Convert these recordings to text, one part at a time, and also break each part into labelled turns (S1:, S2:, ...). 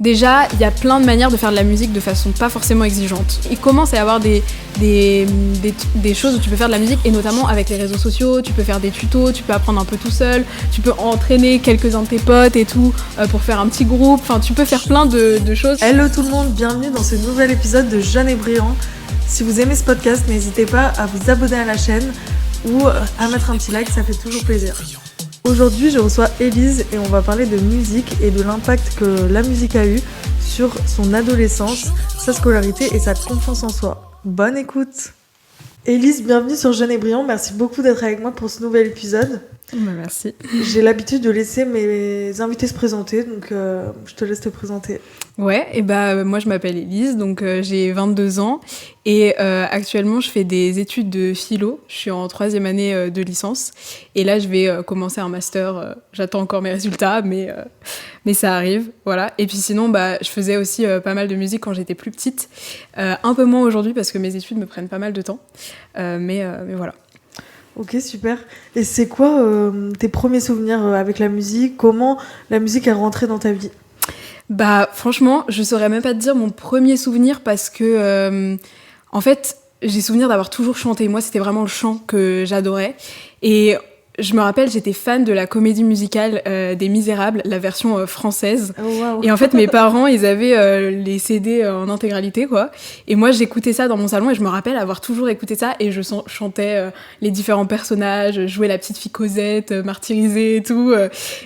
S1: Déjà, il y a plein de manières de faire de la musique de façon pas forcément exigeante. Il commence à y avoir des choses où tu peux faire de la musique, et notamment avec les réseaux sociaux, tu peux faire des tutos, tu peux apprendre un peu tout seul, tu peux entraîner quelques-uns de tes potes et tout, pour faire un petit groupe, enfin tu peux faire plein de choses.
S2: Hello tout le monde, bienvenue dans ce nouvel épisode de Jeune et Brillant. Si vous aimez ce podcast, n'hésitez pas à vous abonner à la chaîne ou à mettre un petit like, ça fait toujours plaisir. Aujourd'hui, je reçois Élise et on va parler de musique et de l'impact que la musique a eu sur son adolescence, sa scolarité et sa confiance en soi. Bonne écoute. Élise, bienvenue sur Jeune et Brillant. Merci beaucoup d'être avec moi pour ce nouvel épisode.
S1: Merci.
S2: J'ai l'habitude de laisser mes invités se présenter, donc je te laisse te présenter.
S1: Ouais, et moi je m'appelle Élise, donc j'ai 22 ans et actuellement je fais des études de philo. Je suis en 3e année de licence et là je vais commencer un master. J'attends encore mes résultats, mais ça arrive, voilà. Et puis sinon, je faisais aussi pas mal de musique quand j'étais plus petite, un peu moins aujourd'hui parce que mes études me prennent pas mal de temps, mais voilà.
S2: Ok, super. Et c'est quoi tes premiers souvenirs avec la musique ? Comment la musique est rentrée dans ta vie ?
S1: Franchement, je saurais même pas te dire mon premier souvenir parce que, en fait, j'ai souvenir d'avoir toujours chanté. Moi, c'était vraiment le chant que j'adorais. Et je me rappelle, j'étais fan de la comédie musicale des Misérables, la version française.
S2: Oh, wow.
S1: Et en fait, mes parents, ils avaient les CD en intégralité, quoi. Et moi, j'écoutais ça dans mon salon et je me rappelle avoir toujours écouté ça et je chantais les différents personnages, je jouais la petite fille Cosette, martyrisée et tout.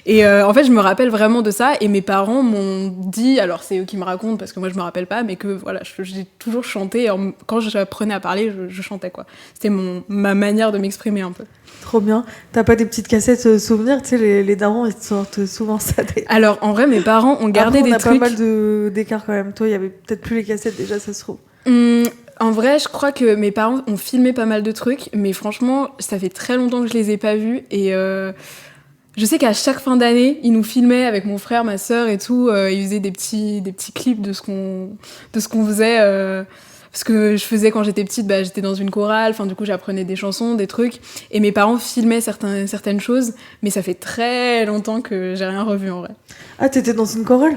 S1: Et en fait, je me rappelle vraiment de ça et mes parents m'ont dit, alors c'est eux qui me racontent parce que moi, je me rappelle pas, mais que voilà, j'ai toujours chanté. Et quand j'apprenais à parler, je chantais, quoi. C'était ma manière de m'exprimer un peu.
S2: Trop bien. T'as pas des petites cassettes souvenirs ? Tu sais, les darons, ils te sortent souvent ça.
S1: Alors, en vrai, mes parents ont gardé des trucs...
S2: on a pas mal d'écart quand même. Toi, il y avait peut-être plus les cassettes déjà, ça se trouve.
S1: En vrai, je crois que mes parents ont filmé pas mal de trucs, mais franchement, ça fait très longtemps que je les ai pas vus. Et je sais qu'à chaque fin d'année, ils nous filmaient avec mon frère, ma sœur et tout. Ils faisaient des petits clips de ce qu'on faisait... Parce que je faisais quand j'étais petite, j'étais dans une chorale, enfin du coup j'apprenais des chansons, des trucs, et mes parents filmaient certaines choses, mais ça fait très longtemps que j'ai rien revu en vrai.
S2: Ah, t'étais dans une chorale ?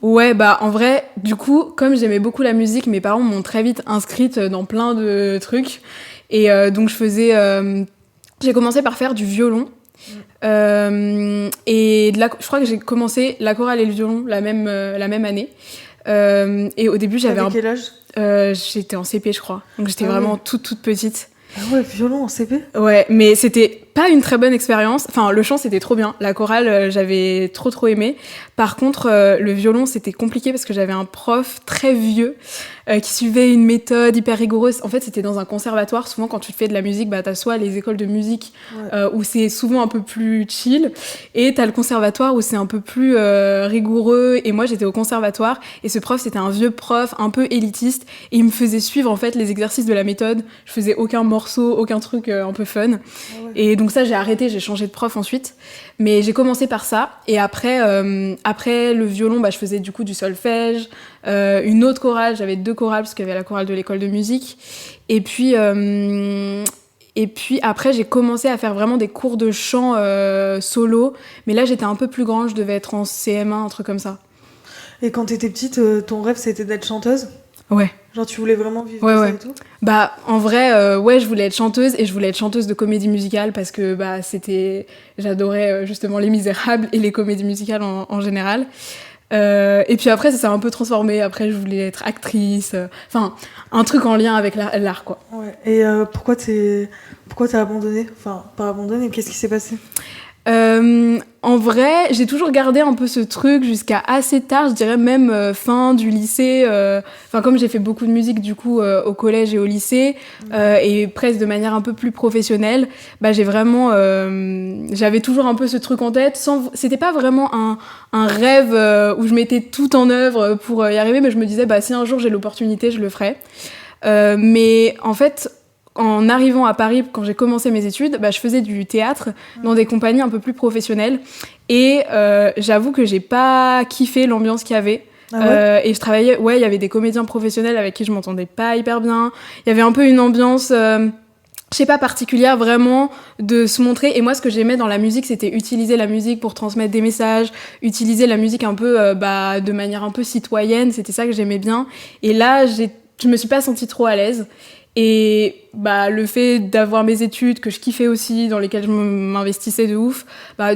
S1: Ouais, en vrai, du coup, comme j'aimais beaucoup la musique, mes parents m'ont très vite inscrite dans plein de trucs, et donc j'ai commencé par faire du violon, et je crois que j'ai commencé la chorale et le violon la même année. Et au début, j'avais
S2: quel âge ?
S1: J'étais en CP, je crois. Donc j'étais vraiment toute petite.
S2: Ah ouais, violon en CP ?
S1: Ouais, mais c'était pas une très bonne expérience. Enfin, le chant, c'était trop bien. La chorale, j'avais trop aimé. Par contre, le violon, c'était compliqué parce que j'avais un prof très vieux qui suivait une méthode hyper rigoureuse. En fait, c'était dans un conservatoire. Souvent, quand tu fais de la musique, t'as soit les écoles de musique où c'est souvent un peu plus chill, et t'as le conservatoire où c'est un peu plus rigoureux. Et moi, j'étais au conservatoire, et ce prof, c'était un vieux prof un peu élitiste, et il me faisait suivre en fait les exercices de la méthode. Je faisais aucun morceau, aucun truc un peu fun. Et donc ça, j'ai arrêté, j'ai changé de prof ensuite. Mais j'ai commencé par ça. Et après le violon, je faisais du coup du solfège, une autre chorale. J'avais 2 chorales parce qu'il y avait la chorale de l'école de musique. Et puis après, j'ai commencé à faire vraiment des cours de chant solo. Mais là, j'étais un peu plus grande, je devais être en CM1, un truc comme ça.
S2: Et quand t'étais petite, ton rêve, c'était d'être chanteuse ?
S1: Ouais.
S2: Genre, tu voulais vraiment vivre ça et tout ?
S1: En vrai, je voulais être chanteuse, et je voulais être chanteuse de comédie musicale parce que j'adorais justement Les Misérables et les comédies musicales en général. Et puis après, ça s'est un peu transformé. Après, je voulais être actrice, un truc en lien avec l'art, quoi.
S2: Ouais. Et pourquoi t'as abandonné ? Enfin, pas abandonné, qu'est-ce qui s'est passé ?
S1: En vrai, j'ai toujours gardé un peu ce truc jusqu'à assez tard, je dirais même fin du lycée. Comme j'ai fait beaucoup de musique du coup au collège et au lycée, et presque de manière un peu plus professionnelle, j'avais toujours un peu ce truc en tête. C'était pas vraiment un rêve où je mettais tout en œuvre pour y arriver, mais je me disais si un jour j'ai l'opportunité, je le ferai. Mais en fait, en arrivant à Paris, quand j'ai commencé mes études, je faisais du théâtre dans des compagnies un peu plus professionnelles. Et j'avoue que j'ai pas kiffé l'ambiance qu'il y avait.
S2: Ah ouais ?
S1: Et je travaillais... Ouais, il y avait des comédiens professionnels avec qui je m'entendais pas hyper bien. Il y avait un peu une ambiance... je sais pas, particulière vraiment de se montrer. Et moi, ce que j'aimais dans la musique, c'était utiliser la musique pour transmettre des messages, utiliser la musique un peu de manière un peu citoyenne. C'était ça que j'aimais bien. Et là, je me suis pas sentie trop à l'aise. Et le fait d'avoir mes études que je kiffais aussi, dans lesquelles je m'investissais de ouf,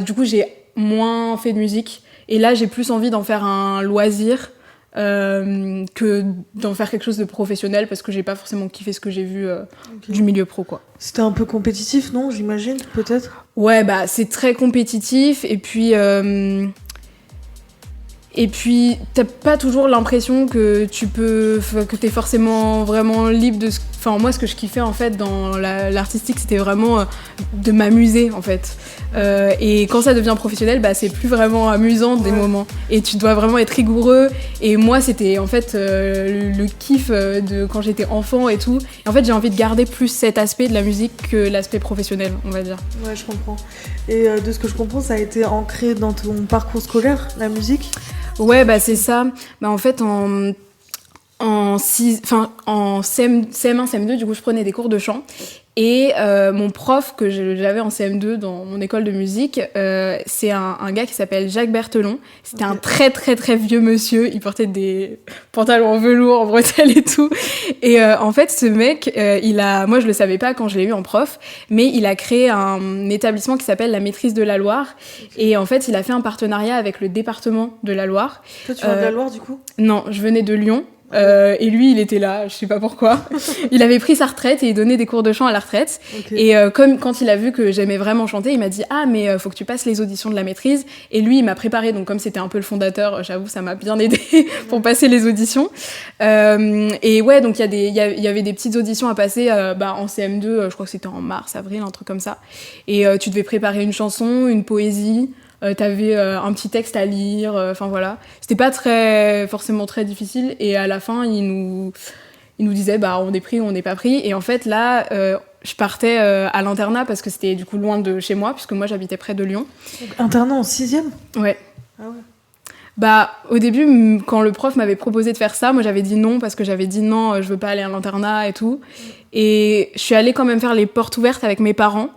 S1: du coup, j'ai moins fait de musique. Et là, j'ai plus envie d'en faire un loisir que d'en faire quelque chose de professionnel parce que j'ai pas forcément kiffé ce que j'ai vu du milieu pro, quoi.
S2: C'était un peu compétitif, non, j'imagine, peut-être?
S1: Ouais, c'est très compétitif et puis t'as pas toujours l'impression que que t'es forcément vraiment libre de enfin moi ce que je kiffais en fait dans l'artistique c'était vraiment de m'amuser en fait et quand ça devient professionnel c'est plus vraiment amusant des moments et tu dois vraiment être rigoureux et moi c'était en fait le kiff de quand j'étais enfant et tout et en fait j'ai envie de garder plus cet aspect de la musique que l'aspect professionnel on va dire.
S2: Ouais, je comprends. Et de ce que je comprends ça a été ancré dans ton parcours scolaire, la musique?
S1: Ouais, c'est ça. En fait, en CM1, CM2, du coup, je prenais des cours de chant. Et mon prof que j'avais en CM2 dans mon école de musique, c'est un gars qui s'appelle Jacques Berthelon. C'était un très très très vieux monsieur. Il portait des pantalons en velours, en bretelles et tout. Et en fait, ce mec, moi je le savais pas quand je l'ai eu en prof, mais il a créé un établissement qui s'appelle la Maîtrise de la Loire. Et en fait, il a fait un partenariat avec le département de la Loire.
S2: Toi, tu viens de la Loire du coup?
S1: Non, je venais de Lyon. Et lui, il était là, je sais pas pourquoi. Il avait pris sa retraite et il donnait des cours de chant à la retraite. Okay. Et quand il a vu que j'aimais vraiment chanter, il m'a dit « Ah, mais faut que tu passes les auditions de la maîtrise. » Et lui, il m'a préparé. Donc, comme c'était un peu le fondateur, j'avoue, ça m'a bien aidé pour passer les auditions. Et ouais, donc il y avait des petites auditions à passer en CM2. Je crois que c'était en mars, avril, un truc comme ça. Et tu devais préparer une chanson, une poésie. T'avais un petit texte à lire, enfin voilà. C'était pas forcément très difficile et à la fin, il nous disait on est pris ou on n'est pas pris. Et en fait là, je partais à l'internat parce que c'était du coup loin de chez moi puisque moi j'habitais près de Lyon.
S2: Donc, internat en 6e ?
S1: Ouais.
S2: Ah ouais.
S1: Au début, quand le prof m'avait proposé de faire ça, moi j'avais dit non parce que j'avais dit non, je veux pas aller à l'internat et tout. Et je suis allée quand même faire les portes ouvertes avec mes parents.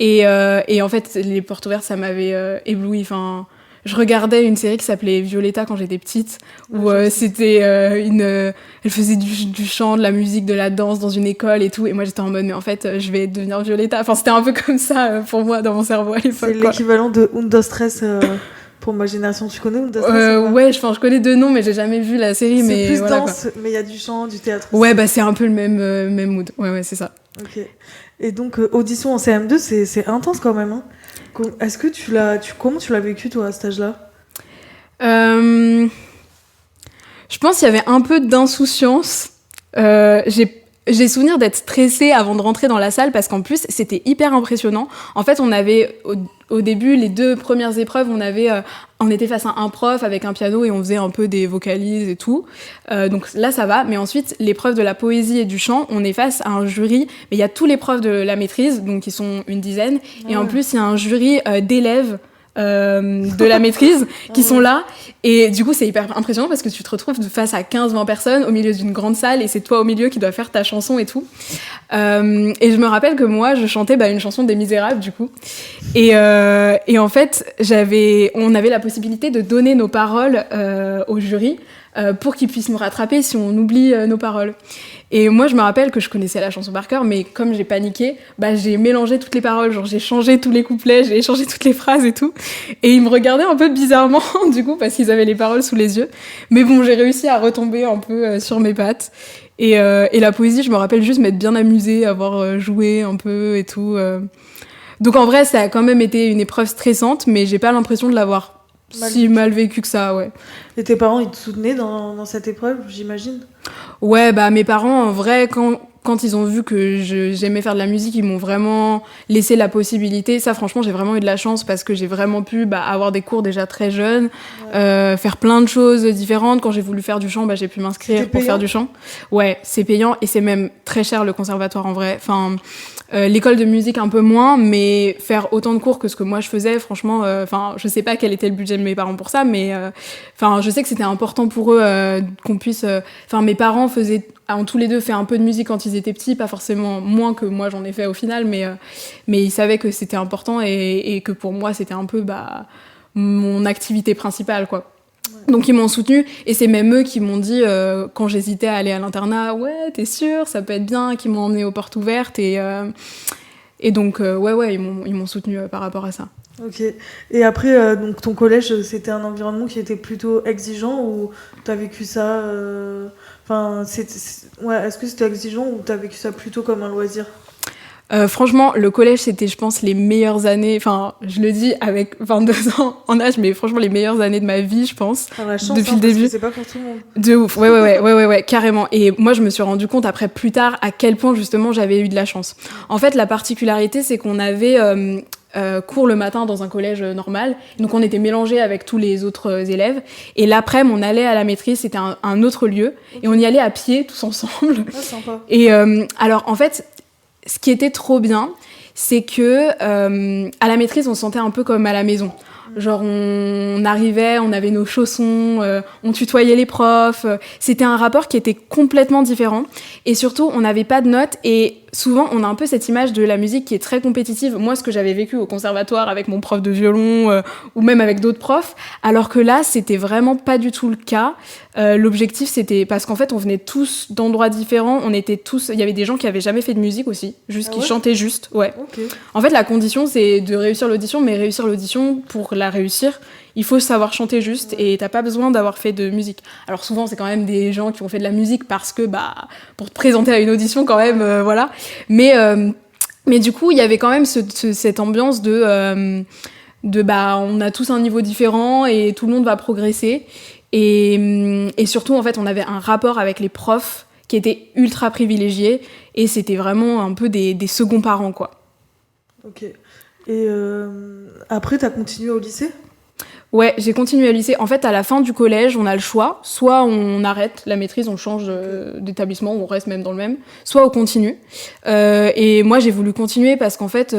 S1: Et en fait, les portes ouvertes, ça m'avait ébloui. Enfin, je regardais une série qui s'appelait Violetta quand j'étais petite, où c'était elle faisait du chant, de la musique, de la danse dans une école et tout. Et moi, j'étais en mode, mais en fait, je vais devenir Violetta. Enfin, c'était un peu comme ça pour moi dans mon cerveau à l'époque.
S2: C'est l'équivalent de Undo Stress pour ma génération. Tu connais Undo Stress
S1: Ouais, je connais deux noms, mais j'ai jamais vu la série.
S2: C'est plus
S1: voilà,
S2: danse, mais il y a du chant, du théâtre.
S1: Ouais, c'est un peu le même mood. Ouais, c'est ça.
S2: Ok. Et donc, audition en CM2, c'est intense quand même. Hein. Est-ce que comment tu l'as vécu, toi, à cet âge-là ?
S1: Je pense qu'il y avait un peu d'insouciance. J'ai souvenir d'être stressée avant de rentrer dans la salle parce qu'en plus, c'était hyper impressionnant. En fait, on avait, au début, les 2 premières épreuves, on était face à un prof avec un piano et on faisait un peu des vocalises et tout. Donc là, ça va. Mais ensuite, l'épreuve de la poésie et du chant, on est face à un jury. Mais il y a tous les profs de la maîtrise, donc ils sont une dizaine. Et en plus, il y a un jury d'élèves de la maîtrise qui sont là et du coup c'est hyper impressionnant parce que tu te retrouves face à 15-20 personnes au milieu d'une grande salle et c'est toi au milieu qui dois faire ta chanson et tout et je me rappelle que moi je chantais une chanson des Misérables du coup et en fait on avait la possibilité de donner nos paroles au jury pour qu'ils puissent me rattraper si on oublie nos paroles. Et moi, je me rappelle que je connaissais la chanson par cœur, mais comme j'ai paniqué, j'ai mélangé toutes les paroles, genre j'ai changé tous les couplets, j'ai changé toutes les phrases et tout. Et ils me regardaient un peu bizarrement, du coup, parce qu'ils avaient les paroles sous les yeux. Mais bon, j'ai réussi à retomber un peu sur mes pattes. Et la poésie, je me rappelle juste m'être bien amusée, avoir joué un peu et tout. Donc en vrai, ça a quand même été une épreuve stressante, mais j'ai pas l'impression de l'avoir mal vécu que ça, ouais.
S2: Et tes parents, ils te soutenaient dans cette épreuve, j'imagine ?
S1: Ouais, mes parents, en vrai, quand ils ont vu que j'aimais faire de la musique, ils m'ont vraiment laissé la possibilité. Ça, franchement, j'ai vraiment eu de la chance parce que j'ai vraiment pu avoir des cours déjà très jeunes, faire plein de choses différentes. Quand j'ai voulu faire du chant, j'ai pu m'inscrire pour faire du chant. Ouais, c'est payant et c'est même très cher le conservatoire en vrai. Enfin, l'école de musique un peu moins, mais faire autant de cours que ce que moi je faisais, franchement, je sais pas quel était le budget de mes parents pour ça, mais je sais que c'était important pour eux qu'on puisse. Mes parents faisaient ont tous les deux fait un peu de musique quand ils étaient petits, pas forcément moins que moi j'en ai fait au final, mais ils savaient que c'était important et que pour moi c'était un peu mon activité principale, quoi. Ouais. Donc ils m'ont soutenue et c'est même eux qui m'ont dit quand j'hésitais à aller à l'internat, ouais t'es sûre, ça peut être bien, qui m'ont emmenée aux portes ouvertes et donc ouais ils m'ont soutenue par rapport à ça.
S2: Ok. Et après, donc ton collège, c'était un environnement qui était plutôt exigeant ou t'as vécu ça Enfin, est-ce que c'était exigeant ou t'as vécu ça plutôt comme un loisir ?
S1: Franchement, le collège, c'était, je pense, les meilleures années. Enfin, je le dis avec 22 ans en âge, mais franchement, les meilleures années de ma vie, je pense.
S2: Ah, la chance,
S1: depuis le début.
S2: Parce que c'est pas pour tout le monde.
S1: De ouf, ouais, carrément. Et moi, je me suis rendu compte après plus tard à quel point justement j'avais eu de la chance. En fait, la particularité, c'est qu'on avait cours le matin dans un collège normal, donc on était mélangés avec tous les autres élèves. Et l'après-midi, on allait à la maîtrise, c'était un autre lieu, et on y allait à pied tous ensemble.
S2: Ah, sympa.
S1: Et alors, en fait. Ce qui était trop bien, c'est que à la maîtrise, on se sentait un peu comme à la maison. Genre, on arrivait, on avait nos chaussons, on tutoyait les profs. C'était un rapport qui était complètement différent. Et surtout, on n'avait pas de notes. Et souvent, on a un peu cette image de la musique qui est très compétitive. Moi, ce que j'avais vécu au conservatoire avec mon prof de violon ou même avec d'autres profs. Alors que là, c'était vraiment pas du tout le cas. L'objectif, c'était... Parce qu'en fait, on venait tous d'endroits différents. On était tous... Il y avait des gens qui avaient jamais fait de musique aussi. Juste qui chantaient juste. Ouais.
S2: Okay.
S1: En fait, la condition, c'est de réussir l'audition. Mais réussir l'audition, pour la réussir, il faut savoir chanter juste et t'as pas besoin d'avoir fait de musique. Alors souvent, c'est quand même des gens qui ont fait de la musique parce que, pour te présenter à une audition quand même, voilà. Mais du coup, il y avait quand même cette ambiance de on a tous un niveau différent et tout le monde va progresser. Et surtout, en fait, on avait un rapport avec les profs qui était ultra privilégié et c'était vraiment un peu des seconds parents, quoi.
S2: Ok. Et après, t'as continué au lycée ?
S1: Ouais, j'ai continué au lycée. En fait, à la fin du collège, on a le choix. Soit on arrête la maîtrise, on change d'établissement, ou on reste même dans le même. Soit on continue. Et moi, j'ai voulu continuer parce qu'en fait,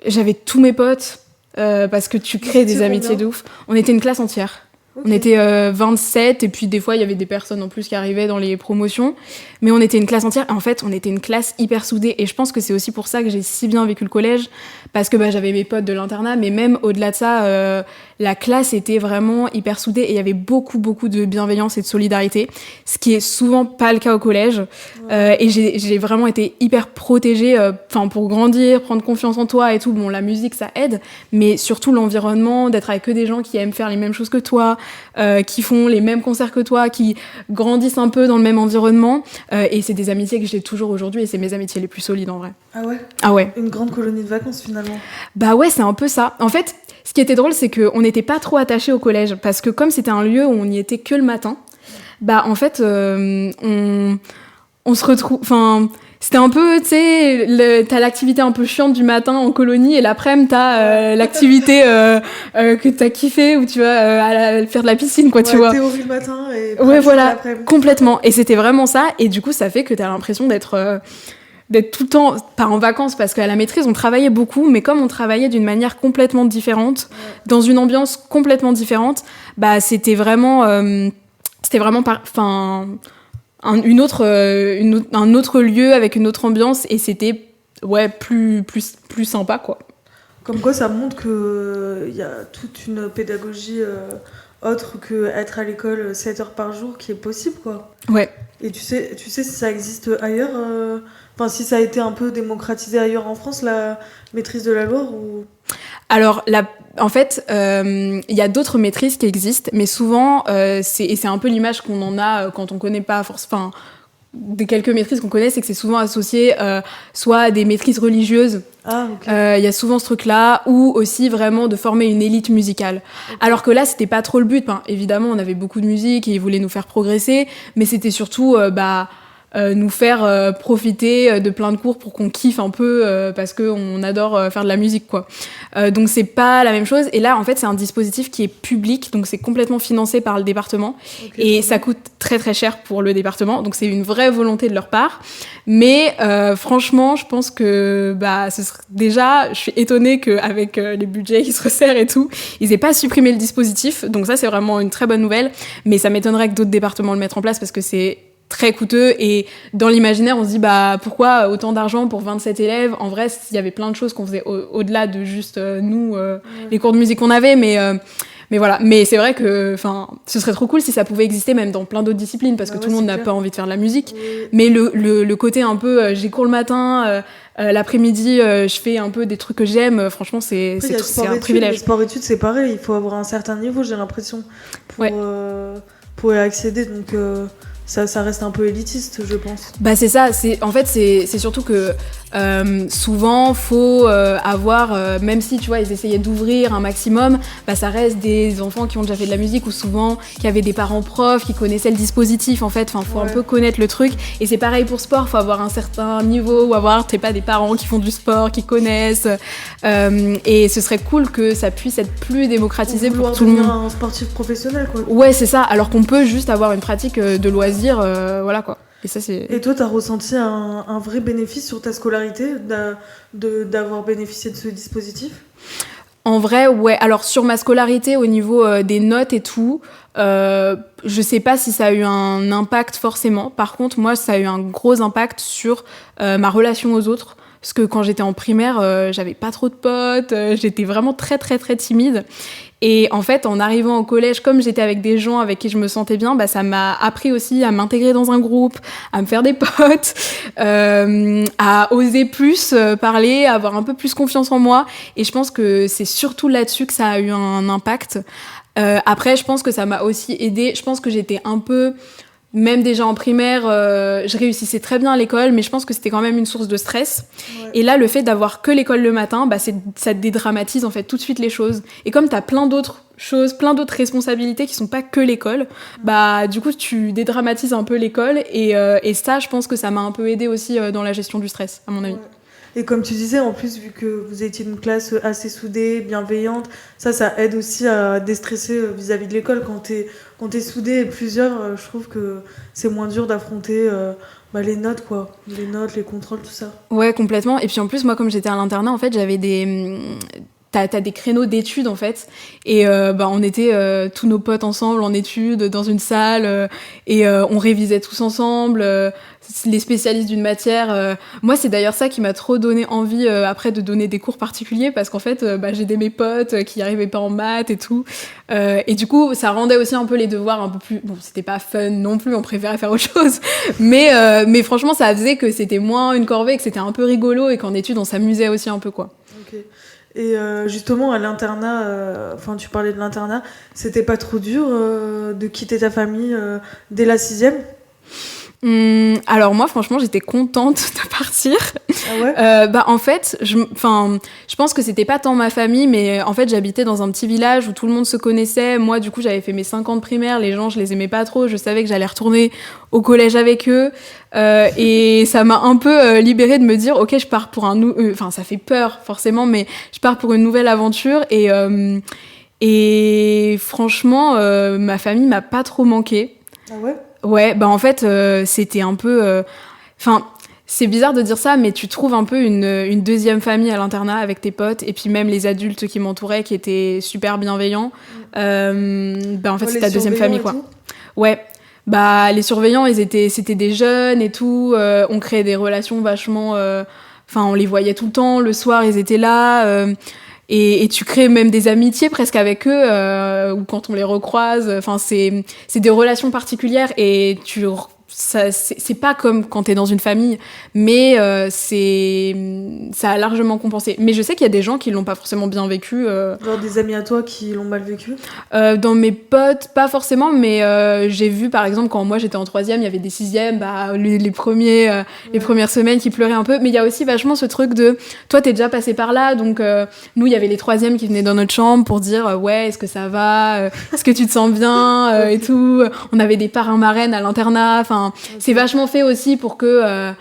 S1: j'avais tous mes potes. Parce que tu crées des amitiés de ouf. On était une classe entière. Okay. On était 27 et puis des fois il y avait des personnes en plus qui arrivaient dans les promotions, mais on était une classe entière et en fait on était une classe hyper soudée et je pense que c'est aussi pour ça que j'ai si bien vécu le collège parce que j'avais mes potes de l'internat, mais même au-delà de ça la classe était vraiment hyper soudée et il y avait beaucoup de bienveillance et de solidarité, ce qui est souvent pas le cas au collège. Et j'ai vraiment été hyper protégée pour grandir, prendre confiance en toi et tout. Bon, la musique ça aide, mais surtout l'environnement, d'être avec que des gens qui aiment faire les mêmes choses que toi, qui font les mêmes concerts que toi, qui grandissent un peu dans le même environnement, et c'est des amitiés que j'ai toujours aujourd'hui et c'est mes amitiés les plus solides en vrai.
S2: Ah ouais ?
S1: Ah ouais.
S2: Une grande colonie de vacances finalement.
S1: Bah ouais, c'est un peu ça. En fait, ce qui était drôle, c'est qu'on n'était pas trop attachés au collège parce que comme c'était un lieu où on n'y était que le matin, en fait, on se retrouve... C'était un peu, tu sais, t'as l'activité un peu chiante du matin en colonie et l'après-midi, t'as l'activité que t'as kiffé où tu vas faire de la piscine, quoi, tu vois.
S2: Théorie le matin et
S1: ouais, voilà,
S2: l'après-midi.
S1: Complètement. Et c'était vraiment ça. Et du coup, ça fait que t'as l'impression d'être tout le temps, pas en vacances, parce qu'à la maîtrise, on travaillait beaucoup, mais comme on travaillait d'une manière complètement différente, dans une ambiance complètement différente, c'était vraiment un autre lieu avec une autre ambiance et c'était plus sympa, quoi.
S2: Comme quoi ça montre que y a toute une pédagogie autre que être à l'école 7 heures par jour qui est possible, quoi.
S1: Ouais.
S2: Et tu sais si ça existe ailleurs, si ça a été un peu démocratisé ailleurs en France, la maîtrise de la loi ou...
S1: Alors, en fait, il y a d'autres maîtrises qui existent, mais souvent, c'est un peu l'image qu'on en a quand on connaît pas forcément... des quelques maîtrises qu'on connaît, c'est que c'est souvent associé soit à des maîtrises religieuses.
S2: Ah, okay.
S1: Y a souvent ce truc-là, ou aussi vraiment de former une élite musicale. Okay. Alors que là, c'était pas trop le but. Évidemment, on avait beaucoup de musique et ils voulaient nous faire progresser, mais c'était surtout... nous faire profiter de plein de cours pour qu'on kiffe un peu parce qu'on adore faire de la musique, quoi. Donc c'est pas la même chose. Et là, en fait, c'est un dispositif qui est public, donc c'est complètement financé par le département. Okay, et ça coûte très très cher pour le département. Donc c'est une vraie volonté de leur part. Mais franchement, je pense que déjà, je suis étonnée qu'avec les budgets qui se resserrent et tout, ils aient pas supprimé le dispositif. Donc ça, c'est vraiment une très bonne nouvelle. Mais ça m'étonnerait que d'autres départements le mettent en place parce que c'est très coûteux, et dans l'imaginaire on se dit pourquoi autant d'argent pour 27 élèves. En vrai il y avait plein de choses qu'on faisait au-delà de juste les cours de musique qu'on avait, mais voilà. Mais c'est vrai que ce serait trop cool si ça pouvait exister même dans plein d'autres disciplines, parce que tout le monde n'a pas envie de faire de la musique. Mais le côté un peu j'ai cours le matin, l'après-midi je fais un peu des trucs que j'aime, franchement c'est un privilège.
S2: Les sport-études c'est pareil, il faut avoir un certain niveau, j'ai l'impression, pour y accéder, donc ça reste un peu élitiste, je pense.
S1: C'est ça, c'est surtout que souvent faut avoir, même si tu vois ils essayaient d'ouvrir un maximum, ça reste des enfants qui ont déjà fait de la musique, ou souvent qui avaient des parents profs qui connaissaient le dispositif, en fait. Faut un peu connaître le truc, et c'est pareil pour sport, faut avoir un certain niveau, ou avoir pas des parents qui font du sport, qui connaissent, et ce serait cool que ça puisse être plus démocratisé pour tout le monde.
S2: Un sportif professionnel, quoi.
S1: Ouais, c'est ça, alors qu'on peut juste avoir une pratique de loisir, voilà quoi.
S2: Et toi, t'as ressenti un vrai bénéfice sur ta scolarité d'avoir bénéficié de ce dispositif ?
S1: En vrai, ouais. Alors sur ma scolarité, au niveau des notes et tout, je sais pas si ça a eu un impact forcément. Par contre, moi, ça a eu un gros impact sur ma relation aux autres. Parce que quand j'étais en primaire, j'avais pas trop de potes, j'étais vraiment très très très timide. Et en fait, en arrivant au collège, comme j'étais avec des gens avec qui je me sentais bien, ça m'a appris aussi à m'intégrer dans un groupe, à me faire des potes, à oser plus parler, à avoir un peu plus confiance en moi. Et je pense que c'est surtout là-dessus que ça a eu un impact. Après, je pense que ça m'a aussi aidée. Je pense que j'étais un peu... Même déjà en primaire, je réussissais très bien à l'école, mais je pense que c'était quand même une source de stress. Ouais. Et là, le fait d'avoir que l'école le matin, ça dédramatise en fait tout de suite les choses. Et comme t'as plein d'autres choses, plein d'autres responsabilités qui sont pas que l'école, du coup, tu dédramatises un peu l'école. Et ça, je pense que ça m'a un peu aidée aussi dans la gestion du stress, à mon avis.
S2: Ouais. Et comme tu disais, en plus, vu que vous étiez une classe assez soudée, bienveillante, ça aide aussi à déstresser vis-à-vis de l'école. Quand t'es soudé et plusieurs, je trouve que c'est moins dur d'affronter les notes, quoi. Les notes, les contrôles, tout ça.
S1: Ouais, complètement. Et puis en plus, moi, comme j'étais à l'internat, en fait, j'avais T'as des créneaux d'études en fait, et on était tous nos potes ensemble en études dans une salle, et on révisait tous ensemble, les spécialistes d'une matière. Moi c'est d'ailleurs ça qui m'a trop donné envie après de donner des cours particuliers, parce qu'en fait j'aidais mes potes qui arrivaient pas en maths et tout, et du coup ça rendait aussi un peu les devoirs un peu plus, bon c'était pas fun non plus, on préférait faire autre chose, mais franchement ça faisait que c'était moins une corvée, que c'était un peu rigolo, et qu'en études on s'amusait aussi un peu, quoi.
S2: Ok. Et justement, à l'internat, tu parlais de l'internat, c'était pas trop dur de quitter ta famille dès la 6e ?
S1: Alors moi franchement j'étais contente de partir.
S2: Ah ouais.
S1: En fait je pense que c'était pas tant ma famille, mais en fait j'habitais dans un petit village où tout le monde se connaissait. Moi du coup j'avais fait mes 5 ans de primaire, les gens je les aimais pas trop, je savais que j'allais retourner au collège avec eux, et ça m'a un peu libérée de me dire ok, je pars pour ça fait peur forcément, mais je pars pour une nouvelle aventure, et franchement ma famille m'a pas trop manqué.
S2: Ah ouais.
S1: Ouais, en fait, c'était un peu... c'est bizarre de dire ça, mais tu trouves un peu une deuxième famille à l'internat avec tes potes, et puis même les adultes qui m'entouraient, qui étaient super bienveillants. En fait, c'est ta deuxième famille, quoi. Ouais. Les surveillants, c'était des jeunes et tout. On créait des relations vachement... on les voyait tout le temps. Le soir, ils étaient là... Et tu crées même des amitiés presque avec eux, ou quand on les recroise. C'est des relations particulières, et c'est pas comme quand t'es dans une famille, mais ça a largement compensé. Mais je sais qu'il y a des gens qui l'ont pas forcément bien vécu.
S2: Genre des amis à toi qui l'ont mal vécu ?
S1: Dans mes potes, pas forcément, mais j'ai vu par exemple quand moi j'étais en 3e, il y avait des 6e, les premières semaines qui pleuraient un peu. Mais il y a aussi vachement ce truc de toi t'es déjà passé par là, donc nous il y avait les 3e qui venaient dans notre chambre pour dire ouais, est-ce que ça va, est-ce que tu te sens bien, et tout. On avait des parrains marraines à l'internat. C'est vachement fait aussi pour que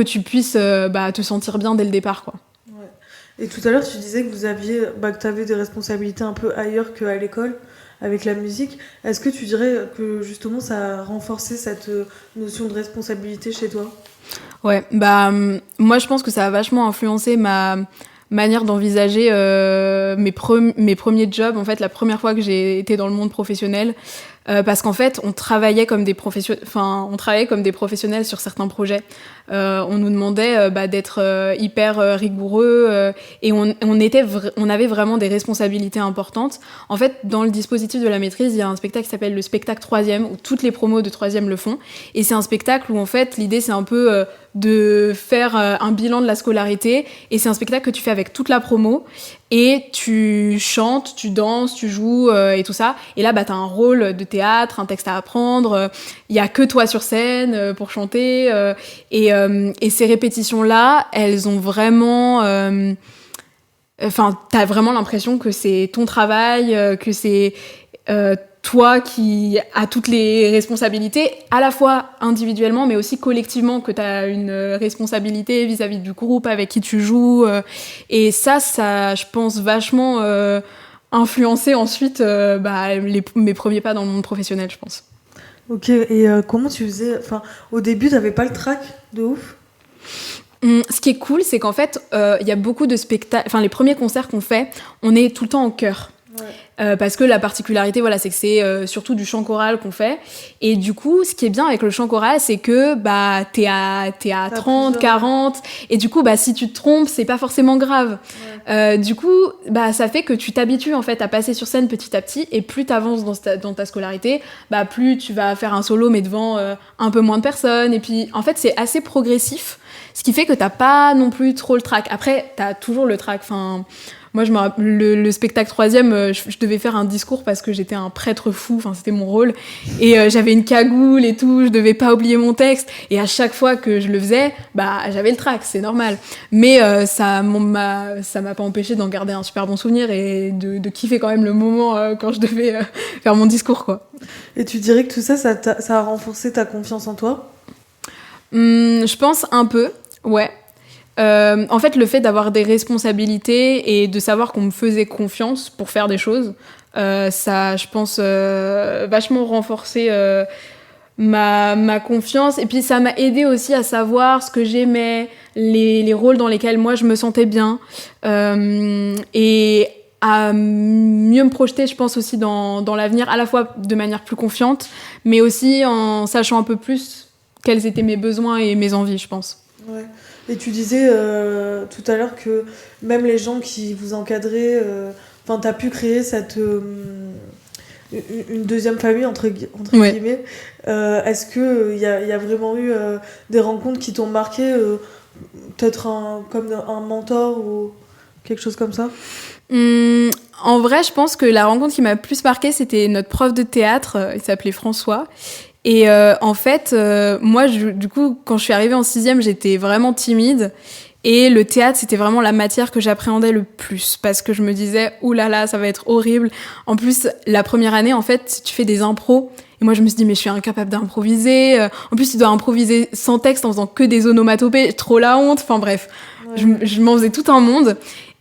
S1: tu puisses te sentir bien dès le départ, quoi.
S2: Ouais. Et tout à l'heure, tu disais que tu avais des responsabilités un peu ailleurs qu'à l'école, avec la musique. Est-ce que tu dirais que justement ça a renforcé cette notion de responsabilité chez toi ?
S1: Ouais, moi je pense que ça a vachement influencé ma manière d'envisager mes premiers jobs. En fait, la première fois que j'ai été dans le monde professionnel, parce qu'en fait, on travaillait comme des professionnels sur certains projets. On nous demandait d'être hyper rigoureux et on avait vraiment des responsabilités importantes. En fait, dans le dispositif de la maîtrise, il y a un spectacle qui s'appelle le spectacle 3e, où toutes les promos de 3e le font. Et c'est un spectacle où, en fait, l'idée, c'est un peu de faire un bilan de la scolarité. Et c'est un spectacle que tu fais avec toute la promo. Et tu chantes, tu danses, tu joues et tout ça. Et là, t'as un rôle de théâtre, un texte à apprendre. Il y a que toi sur scène pour chanter. Et ces répétitions-là, elles ont vraiment... t'as vraiment l'impression que c'est ton travail, que c'est toi qui as toutes les responsabilités, à la fois individuellement, mais aussi collectivement, que t'as une responsabilité vis-à-vis du groupe avec qui tu joues. Et ça, je pense, vachement influencer ensuite mes premiers pas dans le monde professionnel, je pense.
S2: Ok, et comment tu faisais... Enfin, au début, t'avais pas le trac de ouf?
S1: Ce qui est cool, c'est qu'en fait, y a beaucoup de spectacles... Enfin, les premiers concerts qu'on fait, on est tout le temps en chœur. Ouais. Parce que la particularité, c'est que c'est surtout du chant choral qu'on fait. Et du coup, ce qui est bien avec le chant choral, c'est que t'es à 30, 40. Et du coup, si tu te trompes, c'est pas forcément grave. Ouais. Du coup, ça fait que tu t'habitues en fait à passer sur scène petit à petit. Et plus t'avances dans ta scolarité, plus tu vas faire un solo, mais devant un peu moins de personnes. Et puis, en fait, c'est assez progressif. Ce qui fait que t'as pas non plus trop le trac. Après, t'as toujours le trac. Enfin... Moi, je me rappelle, le spectacle 3e, je devais faire un discours parce que j'étais un prêtre fou, enfin, c'était mon rôle. Et j'avais une cagoule et tout, je devais pas oublier mon texte. Et à chaque fois que je le faisais, j'avais le trac, c'est normal. Mais ça m'a pas empêché d'en garder un super bon souvenir et de kiffer quand même le moment quand je devais faire mon discours, quoi.
S2: Et tu dirais que tout ça, ça a renforcé ta confiance en toi ?
S1: Je pense un peu, ouais. En fait, le fait d'avoir des responsabilités et de savoir qu'on me faisait confiance pour faire des choses, ça, je pense, vachement renforcé ma confiance. Et puis, ça m'a aidé aussi à savoir ce que j'aimais, les rôles dans lesquels moi, je me sentais bien. Et à mieux me projeter, je pense, aussi dans l'avenir, à la fois de manière plus confiante, mais aussi en sachant un peu plus quels étaient mes besoins et mes envies, je pense.
S2: Ouais. Et tu disais tout à l'heure que même les gens qui vous encadraient, t'as pu créer une deuxième famille, entre guillemets. Est-ce qu'il y a vraiment eu des rencontres qui t'ont marqué, peut-être comme un mentor ou quelque chose comme ça ?
S1: En vrai, je pense que la rencontre qui m'a plus marquée, c'était notre prof de théâtre, il s'appelait François. Et en fait, moi, du coup, quand je suis arrivée en 6e, j'étais vraiment timide. Et le théâtre, c'était vraiment la matière que j'appréhendais le plus. Parce que je me disais, oulala, ça va être horrible. En plus, la première année, en fait, tu fais des impros. Et moi, je me suis dit, mais je suis incapable d'improviser. En plus, tu dois improviser sans texte en faisant que des onomatopées. Trop la honte. Enfin bref, ouais. Je m'en faisais tout un monde.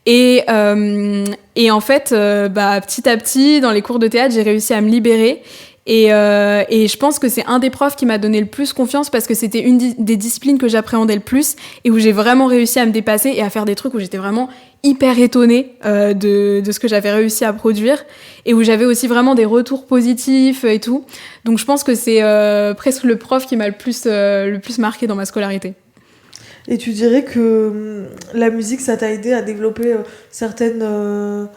S1: Et en fait, petit à petit, dans les cours de théâtre, j'ai réussi à me libérer. Et je pense que c'est un des profs qui m'a donné le plus confiance parce que c'était une des disciplines que j'appréhendais le plus et où j'ai vraiment réussi à me dépasser et à faire des trucs où j'étais vraiment hyper étonnée de ce que j'avais réussi à produire et où j'avais aussi vraiment des retours positifs et tout. Donc je pense que c'est presque le prof qui m'a le plus marqué dans ma scolarité.
S2: Et tu dirais que la musique, ça t'a aidé à développer certaines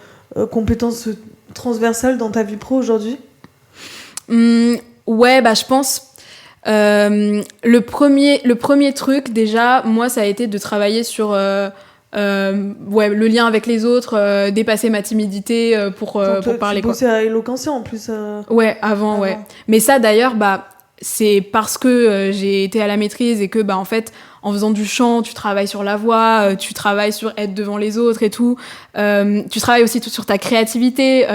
S2: compétences transversales dans ta vie pro aujourd'hui ?
S1: Ouais, je pense le premier truc déjà, moi ça a été de travailler sur le lien avec les autres, dépasser ma timidité pour parler.
S2: Tu bossais à Eloquentia en plus.
S1: Ouais, avant, ouais. Mais ça d'ailleurs, c'est parce que j'ai été à la maîtrise et que en fait en faisant du chant, tu travailles sur la voix, tu travailles sur être devant les autres et tout. Tu travailles aussi sur ta créativité,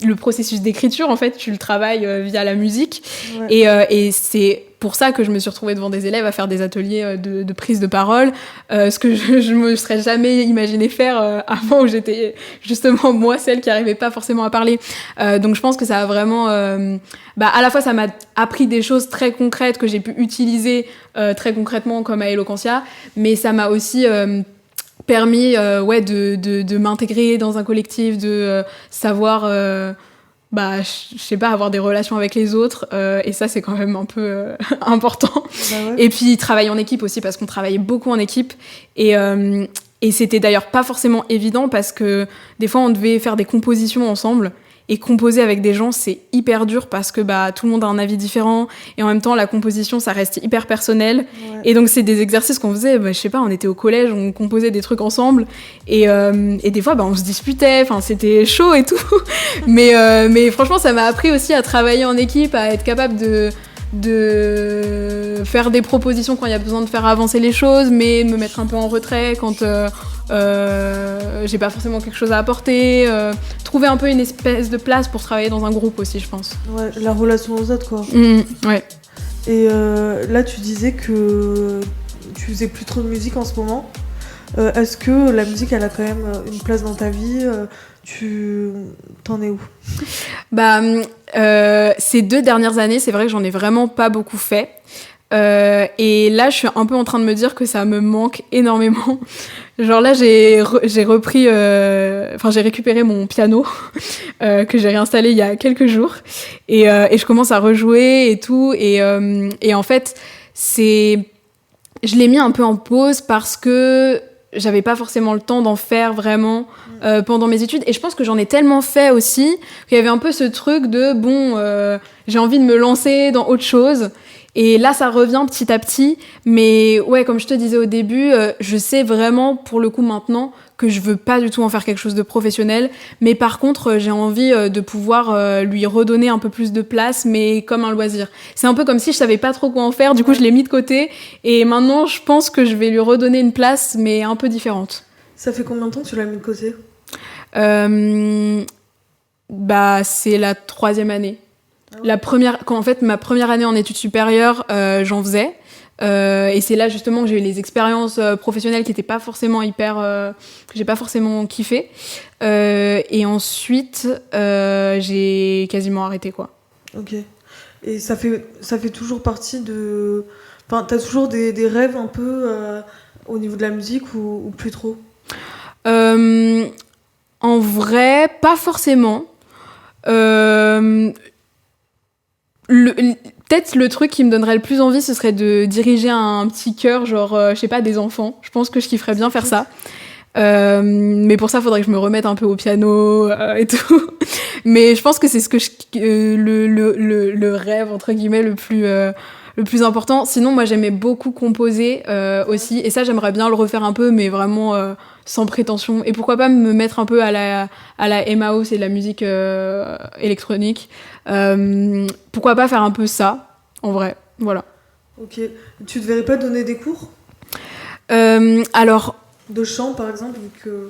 S1: le processus d'écriture, en fait, tu le travailles via la musique. Ouais. Et c'est pour ça que je me suis retrouvée devant des élèves à faire des ateliers de prise de parole, ce que je me serais jamais imaginé faire avant, où j'étais justement moi celle qui arrivait pas forcément à parler. Donc je pense que ça a vraiment... à la fois, ça m'a appris des choses très concrètes que j'ai pu utiliser très concrètement comme à Eloquentia, mais ça m'a aussi... permis de m'intégrer dans un collectif, de savoir je sais pas, avoir des relations avec les autres, et ça c'est quand même un peu important.
S2: Bah ouais.
S1: Et puis travailler en équipe aussi, parce qu'on travaillait beaucoup en équipe, et c'était d'ailleurs pas forcément évident, parce que des fois on devait faire des compositions ensemble, et composer avec des gens c'est hyper dur, parce que tout le monde a un avis différent, et en même temps la composition ça reste hyper personnel,
S2: Ouais.
S1: et donc c'est des exercices qu'on faisait, je sais pas, on était au collège, on composait des trucs ensemble, et des fois on se disputait, enfin c'était chaud et tout, mais franchement ça m'a appris aussi à travailler en équipe, à être capable de faire des propositions quand il y a besoin de faire avancer les choses, mais me mettre un peu en retrait quand j'ai pas forcément quelque chose à apporter, trouver un peu une espèce de place pour travailler dans un groupe aussi, je pense.
S2: Ouais, la relation aux autres, quoi.
S1: Ouais.
S2: Et là, tu disais que tu faisais plus trop de musique en ce moment. Est-ce que la musique, elle a quand même une place dans ta vie? T'en es où?
S1: Ces 2 dernières années, c'est vrai que j'en ai vraiment pas beaucoup fait. Et là, je suis un peu en train de me dire que ça me manque énormément. Genre là, j'ai récupéré mon piano que j'ai réinstallé il y a quelques jours, et je commence à rejouer et tout. Et en fait, je l'ai mis un peu en pause parce que j'avais pas forcément le temps d'en faire vraiment pendant mes études, et je pense que j'en ai tellement fait aussi qu'il y avait un peu ce truc de j'ai envie de me lancer dans autre chose. Et là, ça revient petit à petit. Mais ouais, comme je te disais au début, je sais vraiment, pour le coup, maintenant, que je veux pas du tout en faire quelque chose de professionnel. Mais par contre, j'ai envie de pouvoir lui redonner un peu plus de place, mais comme un loisir. C'est un peu comme si je savais pas trop quoi en faire. Du coup, je l'ai mis de côté. Et maintenant, je pense que je vais lui redonner une place, mais un peu différente.
S2: Ça fait combien de temps que tu l'as mis de côté?
S1: C'est la 3e année. Ma première année en études supérieures, j'en faisais. Et c'est là justement que j'ai eu les expériences professionnelles qui n'étaient pas forcément que j'ai pas forcément kiffé. Et ensuite, j'ai quasiment arrêté, quoi.
S2: Ok. Et ça fait toujours partie de... Enfin, t'as toujours des rêves un peu au niveau de la musique ou plus trop?
S1: En vrai, pas forcément. Peut-être le truc qui me donnerait le plus envie, ce serait de diriger un petit chœur, genre, je sais pas, des enfants. Je pense que je kifferais bien faire ça. Mais pour ça, il faudrait que je me remette un peu au piano et tout. Mais je pense que c'est ce que le rêve, entre guillemets, le plus important. Sinon, moi, j'aimais beaucoup composer aussi. Et ça, j'aimerais bien le refaire un peu, mais vraiment sans prétention. Et pourquoi pas me mettre un peu à la M-House et la musique électronique. Pourquoi pas faire un peu ça, en vrai. Voilà.
S2: Ok. Tu te verrais pas donner des cours?
S1: Alors...
S2: De chant, par exemple, vu que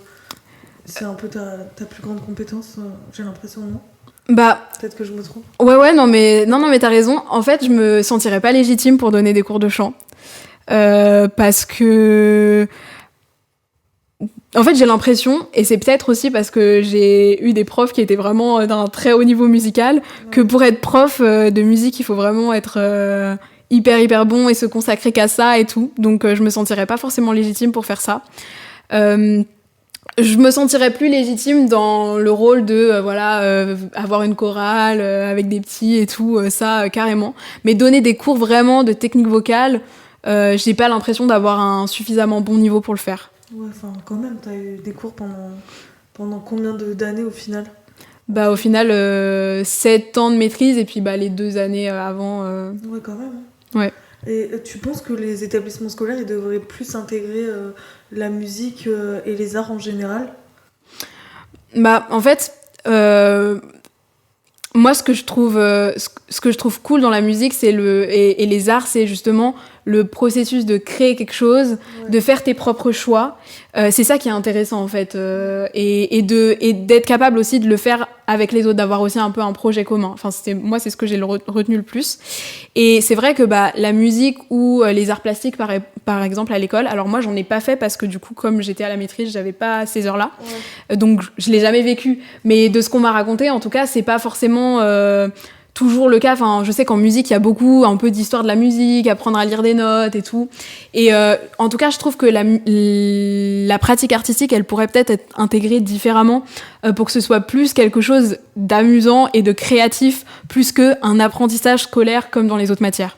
S2: c'est un peu ta plus grande compétence, j'ai l'impression, non? Peut-être que je me trompe.
S1: Ouais, non, mais t'as raison. En fait, je me sentirais pas légitime pour donner des cours de chant. Parce que... En fait, j'ai l'impression, et c'est peut-être aussi parce que j'ai eu des profs qui étaient vraiment d'un très haut niveau musical, que pour être prof de musique, il faut vraiment être hyper bon et se consacrer qu'à ça et tout. Donc, je me sentirais pas forcément légitime pour faire ça. Je me sentirais plus légitime dans le rôle de avoir une chorale avec des petits et tout, ça carrément. Mais donner des cours vraiment de technique vocale, j'ai pas l'impression d'avoir un suffisamment bon niveau pour le faire.
S2: Ouais, enfin quand même, t'as eu des cours pendant combien d'années au final?
S1: Au final, 7 ans de maîtrise et puis les 2 années avant.
S2: Ouais, quand même.
S1: Ouais.
S2: Et tu penses que les établissements scolaires ils devraient plus intégrer la musique et les arts en général?
S1: En fait, moi ce que je trouve cool dans la musique, c'est et les arts, c'est justement le processus de créer quelque chose, de faire tes propres choix. C'est ça qui est intéressant en fait, et d'être capable aussi de le faire avec les autres, d'avoir aussi un peu un projet commun. Enfin, moi c'est ce que j'ai retenu le plus. Et c'est vrai que la musique ou les arts plastiques par exemple à l'école, alors moi j'en ai pas fait parce que du coup comme j'étais à la maîtrise, j'avais pas ces heures-là, donc je l'ai jamais vécu. Mais de ce qu'on m'a raconté, en tout cas, c'est pas forcément toujours le cas. Enfin, je sais qu'en musique, il y a beaucoup, un peu d'histoire de la musique, apprendre à lire des notes et tout. Et en tout cas, je trouve que la pratique artistique, elle pourrait peut-être être intégrée différemment pour que ce soit plus quelque chose d'amusant et de créatif, plus qu'un apprentissage scolaire comme dans les autres matières.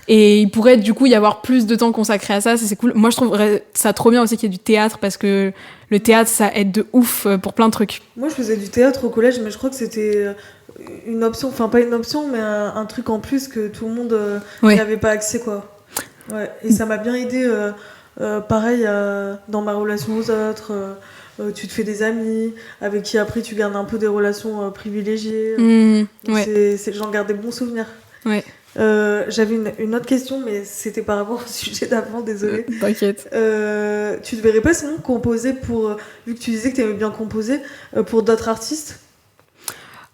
S1: Et il pourrait du coup y avoir plus de temps consacré à ça, c'est cool. Moi je trouverais ça trop bien aussi qu'il y ait du théâtre parce que le théâtre ça aide de ouf pour plein de trucs.
S2: Moi je faisais du théâtre au collège mais je crois que c'était une option, enfin pas une option mais un truc en plus que tout le monde n'y avait pas accès quoi. Ouais. Et ça m'a bien aidé pareil dans ma relation aux autres. Tu te fais des amis avec qui après tu gardes un peu des relations privilégiées. J'en garde des bons souvenirs.
S1: Ouais.
S2: J'avais une autre question, mais c'était par rapport au sujet d'avant, désolée.
S1: T'inquiète.
S2: Tu te verrais pas sinon composer vu que tu disais que t'aimais bien composer, pour d'autres artistes?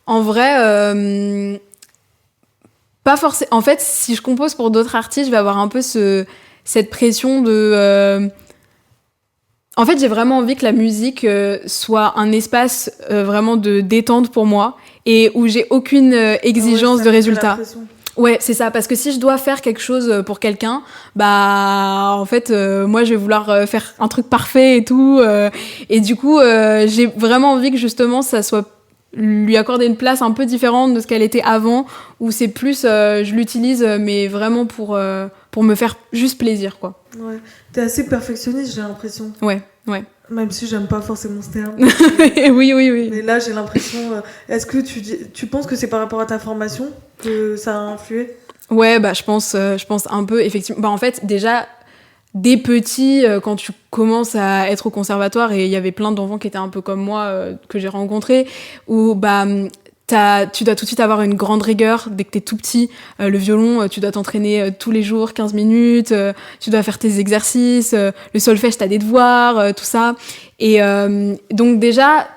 S1: En vrai, pas forcément. En fait, si je compose pour d'autres artistes, je vais avoir un peu cette pression de... En fait, j'ai vraiment envie que la musique soit un espace vraiment de détente pour moi et où j'ai aucune exigence de résultat. Ouais, c'est ça, parce que si je dois faire quelque chose pour quelqu'un, bah en fait moi je vais vouloir faire un truc parfait et tout et du coup j'ai vraiment envie que justement ça soit lui accorder une place un peu différente de ce qu'elle était avant, où c'est plus je l'utilise mais vraiment pour me faire juste plaisir quoi.
S2: Ouais, t'es assez perfectionniste, j'ai l'impression.
S1: Ouais.
S2: Même si j'aime pas forcément ce terme.
S1: Oui.
S2: Mais là, j'ai l'impression... est-ce que tu penses que c'est par rapport à ta formation que ça a influé?
S1: Ouais, bah je pense un peu, effectivement. Bah en fait, déjà, dès petit, quand tu commences à être au conservatoire, et il y avait plein d'enfants qui étaient un peu comme moi, que j'ai rencontrés, où bah... tu dois tout de suite avoir une grande rigueur dès que t'es tout petit. Le violon, tu dois t'entraîner tous les jours, 15 minutes. Tu dois faire tes exercices. Le solfège, t'as des devoirs, tout ça. Et donc déjà,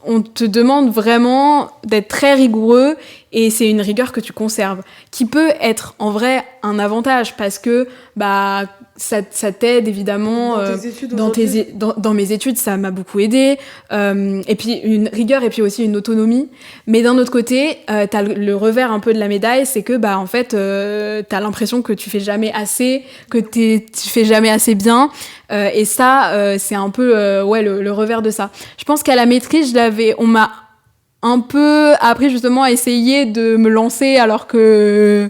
S1: on te demande vraiment d'être très rigoureux et c'est une rigueur que tu conserves, qui peut être en vrai un avantage parce que bah ça t'aide évidemment
S2: dans tes études
S1: dans mes études, ça m'a beaucoup aidé, et puis une rigueur et puis aussi une autonomie. Mais d'un autre côté, t'as le revers un peu de la médaille, c'est que bah en fait t'as l'impression que tu fais jamais assez, que tu fais jamais assez bien, et ça c'est un peu le revers de ça. Je pense qu'à la maîtrise on m'a un peu appris justement à essayer de me lancer alors que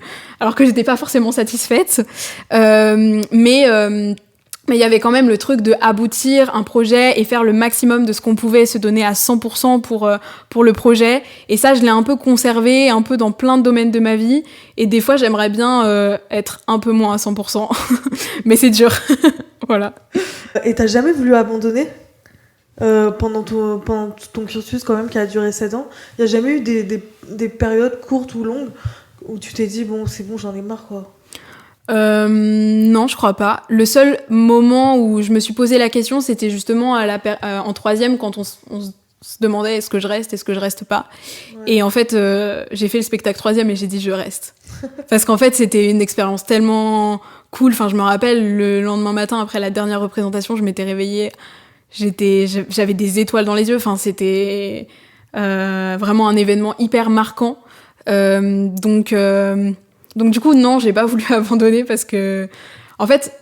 S1: j'étais pas forcément satisfaite, mais il y avait quand même le truc de aboutir un projet et faire le maximum de ce qu'on pouvait, se donner à 100% pour le projet. Et ça, je l'ai un peu conservé, un peu dans plein de domaines de ma vie. Et des fois, j'aimerais bien être un peu moins à 100%. Mais c'est dur. Voilà.
S2: Et t'as jamais voulu abandonner pendant ton cursus quand même qui a duré 7 ans? Il n'y a jamais eu des périodes courtes ou longues où tu t'es dit bon c'est bon j'en ai marre quoi?
S1: Non, je crois pas. Le seul moment où je me suis posé la question, c'était justement en troisième, quand on se demandait est-ce que je reste pas. Ouais. Et en fait, j'ai fait le spectacle troisième et j'ai dit je reste. Parce qu'en fait, c'était une expérience tellement cool. Enfin, je me rappelle, le lendemain matin, après la dernière représentation, je m'étais réveillée, j'avais des étoiles dans les yeux. Enfin, c'était vraiment un événement hyper marquant. Donc du coup, non, j'ai pas voulu abandonner parce que, en fait,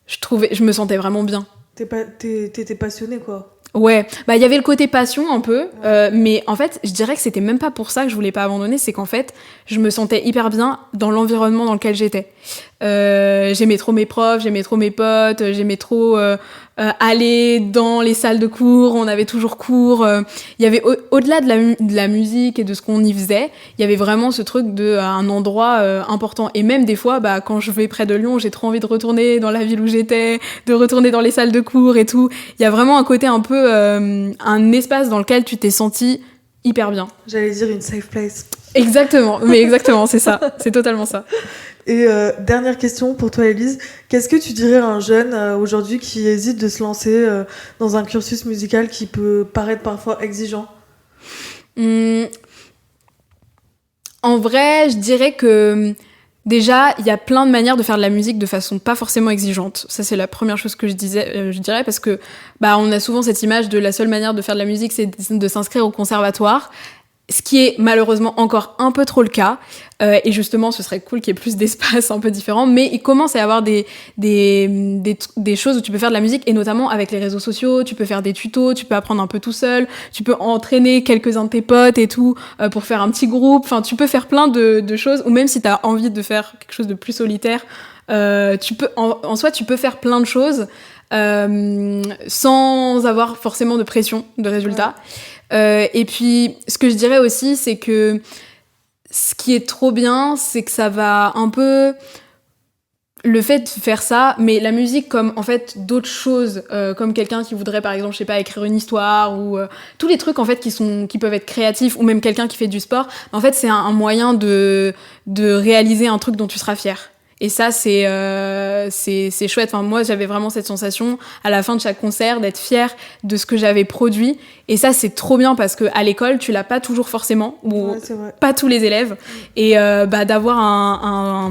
S1: je me sentais vraiment bien.
S2: T'étais passionnée, quoi.
S1: Ouais, bah il y avait le côté passion un peu, mais en fait, je dirais que c'était même pas pour ça que je voulais pas abandonner, c'est qu'en fait, je me sentais hyper bien dans l'environnement dans lequel j'étais. J'aimais trop mes profs, j'aimais trop mes potes, j'aimais trop aller dans les salles de cours, on avait toujours cours. Il y avait au-delà de la musique et de ce qu'on y faisait, il y avait vraiment ce truc de un endroit important. Et même des fois, bah quand je vais près de Lyon, j'ai trop envie de retourner dans la ville où j'étais, de retourner dans les salles de cours et tout. Il y a vraiment un côté un peu un espace dans lequel tu t'es senti hyper bien.
S2: J'allais dire une safe place.
S1: Exactement, mais exactement, c'est ça, c'est totalement ça.
S2: Et dernière question pour toi, Élise, qu'est-ce que tu dirais à un jeune aujourd'hui qui hésite de se lancer dans un cursus musical qui peut paraître parfois exigeant?
S1: En vrai, je dirais que déjà, il y a plein de manières de faire de la musique de façon pas forcément exigeante. Ça, c'est la première chose que je dirais, parce que bah on a souvent cette image de la seule manière de faire de la musique, c'est de s'inscrire au conservatoire. Ce qui est malheureusement encore un peu trop le cas. Et justement, ce serait cool qu'il y ait plus d'espace un peu différents. Mais il commence à y avoir des choses où tu peux faire de la musique. Et notamment avec les réseaux sociaux, tu peux faire des tutos, tu peux apprendre un peu tout seul. Tu peux entraîner quelques-uns de tes potes et tout pour faire un petit groupe. Enfin, tu peux faire plein de choses. Ou même si tu as envie de faire quelque chose de plus solitaire, tu peux en soi, tu peux faire plein de choses sans avoir forcément de pression de résultats. Et puis, ce que je dirais aussi, c'est que ce qui est trop bien, c'est que ça va un peu... Le fait de faire ça, mais la musique comme en fait d'autres choses, comme quelqu'un qui voudrait par exemple, je sais pas, écrire une histoire ou tous les trucs en fait qui peuvent être créatifs, ou même quelqu'un qui fait du sport, en fait c'est un moyen de réaliser un truc dont tu seras fier. Et ça, c'est chouette. Enfin, moi, j'avais vraiment cette sensation, à la fin de chaque concert, d'être fière de ce que j'avais produit. Et ça, c'est trop bien parce qu'à l'école, tu l'as pas toujours forcément, ou pas tous les élèves. Et d'avoir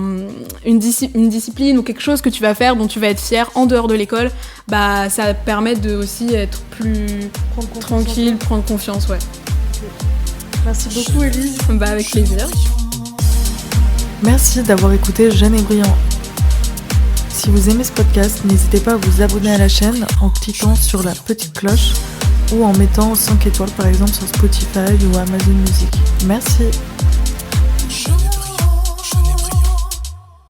S1: une discipline ou quelque chose que tu vas faire, dont tu vas être fière en dehors de l'école, ça permet de aussi être plus tranquille, prendre confiance, ouais.
S2: Merci beaucoup, Élise.
S1: Avec plaisir.
S2: Merci d'avoir écouté Jeune et Brillant. Si vous aimez ce podcast, n'hésitez pas à vous abonner à la chaîne en cliquant sur la petite cloche ou en mettant 5 étoiles par exemple sur Spotify ou Amazon Music. Merci.